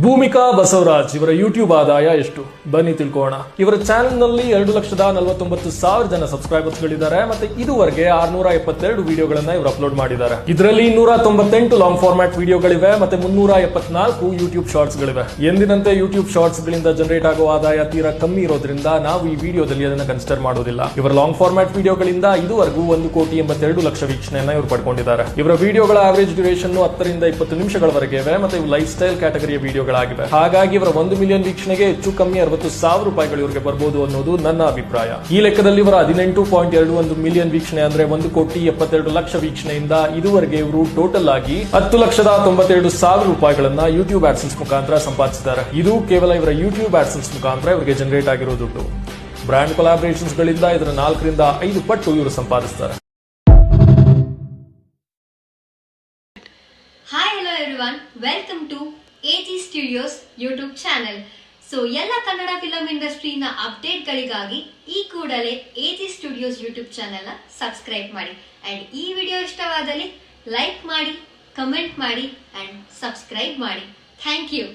ಭೂಮಿಕಾ ಬಸವರಾಜ್ ಇವರ ಯೂಟ್ಯೂಬ್ ಆದಾಯ ಎಷ್ಟು ಬನ್ನಿ ತಿಳ್ಕೋಣ. ಇವರ ಚಾನೆಲ್ ನಲ್ಲಿ 2,49,000 ಜನ ಸಬ್ಸ್ಕ್ರೈಬರ್ಸ್ ಗಳಿದ್ದಾರೆ. ಮತ್ತೆ ಇದುವರೆಗೆ 672 ವಿಡಿಯೋಗಳನ್ನ ಇವರು ಅಪ್ಲೋಡ್ ಮಾಡಿದ್ದಾರೆ. ಇದರಲ್ಲಿ 298 ಲಾಂಗ್ ಫಾರ್ಮ್ಯಾಟ್ ವಿಡಿಯೋಗಳಿವೆ ಮತ್ತೆ 374 ಯೂಟ್ಯೂಬ್ ಶಾರ್ಟ್ಸ್ ಗಳಿವೆ. ಎಂದಿನಂತೆ ಯೂಟ್ಯೂಬ್ ಶಾರ್ಟ್ಸ್ ಗಳಿಂದ ಜನರೇಟ್ ಆಗುವ ಆದಾಯ ತೀರಾ ಕಮ್ಮಿ ಇರೋದ್ರಿಂದ ನಾವು ಈ ವಿಡಿಯೋದಲ್ಲಿ ಅದನ್ನ ಕನ್ಸಿಡರ್ ಮಾಡೋದಿಲ್ಲ. ಇವರ ಲಾಂಗ್ ಫಾರ್ಮ್ಯಾಟ್ ವಿಡಿಯೋಗಳಿಂದ ಇದುವರೆಗೂ 1,82,00,000 ವೀಕ್ಷಣೆಯನ್ನ ಇವರು ಪಡ್ಕೊಂಡಿದ್ದಾರೆ. ಇವರ ವಿಡಿಯೋಗಳ ಆವರೇಜ್ ಡ್ಯೂರೇಷನ್ 10 ರಿಂದ 20 ನಿಮಿಷಗಳವರೆಗೆ ಇವೆ ಮತ್ತೆ ಇವು ಲೈಫ್ ಸ್ಟೈಲ್ ಕ್ಯಾಟಗರಿಯ ವಿಡಿಯೋಗಳಾಗಿವೆ. ಹಾಗಾಗಿ ಇವರ 1 ಮಿಲಿಯನ್ ವೀಕ್ಷಣೆಗೆ ಹೆಚ್ಚು ಕಮ್ಮಿ 60,000 ರೂಪಾಯಿಗಳು ಇವರಿಗೆ ಬರಬಹುದು ಅನ್ನೋದು ನನ್ನ ಅಭಿಪ್ರಾಯ. ಈ ಲೆಕ್ಕದಲ್ಲಿ ಇವರ 18.21 ಮಿಲಿಯನ್ ವೀಕ್ಷಣೆ ಅಂದ್ರೆ 1,72,00,000 ವೀಕ್ಷಣೆಯಿಂದ ಇದುವರೆಗೆ ಇವರು ಟೋಟಲ್ ಆಗಿ 10,92,000 ರೂಪಾಯಿಗಳನ್ನ ಯೂಟ್ಯೂಬ್ ಆಡ್ಸೆನ್ಸ್ ಮುಖಾಂತರ ಸಂಪಾದಿಸಿದ್ದಾರೆ. ಇದು ಕೇವಲ ಇವರ ಯೂಟ್ಯೂಬ್ ಆಡ್ಸೆನ್ಸ್ ಮುಖಾಂತರ ಇವರಿಗೆ ಜನರೇಟ್ ಆಗಿರೋ ದುಡ್ಡು. ಬ್ರಾಂಡ್ ಕೊಲಾಬರೇಷನ್ಸ್ ಗಳಿಂದ ಇದರ 4 ರಿಂದ 5 ಪಟ್ಟು ಇವರು ಸಂಪಾದಿಸುತ್ತಾರೆ. Hi, hello everyone. Welcome to AG Studios YouTube channel. So ಎಲ್ಲ ಕನ್ನಡ ಫಿಲಂ ಇಂಡಸ್ಟ್ರಿನ ಅಪ್ಡೇಟ್ಗಳಿಗಾಗಿ ಈ ಕೂಡಲೇ AG Studios YouTube ಚಾನೆಲ್ನ ಸಬ್ಸ್ಕ್ರೈಬ್ ಮಾಡಿ. ಅಂಡ್ ಈ ವಿಡಿಯೋ ಇಷ್ಟವಾದಲ್ಲಿ ಲೈಕ್ ಮಾಡಿ, ಕಮೆಂಟ್ ಮಾಡಿ ಅಂಡ್ ಸಬ್ಸ್ಕ್ರೈಬ್ ಮಾಡಿ. Thank you.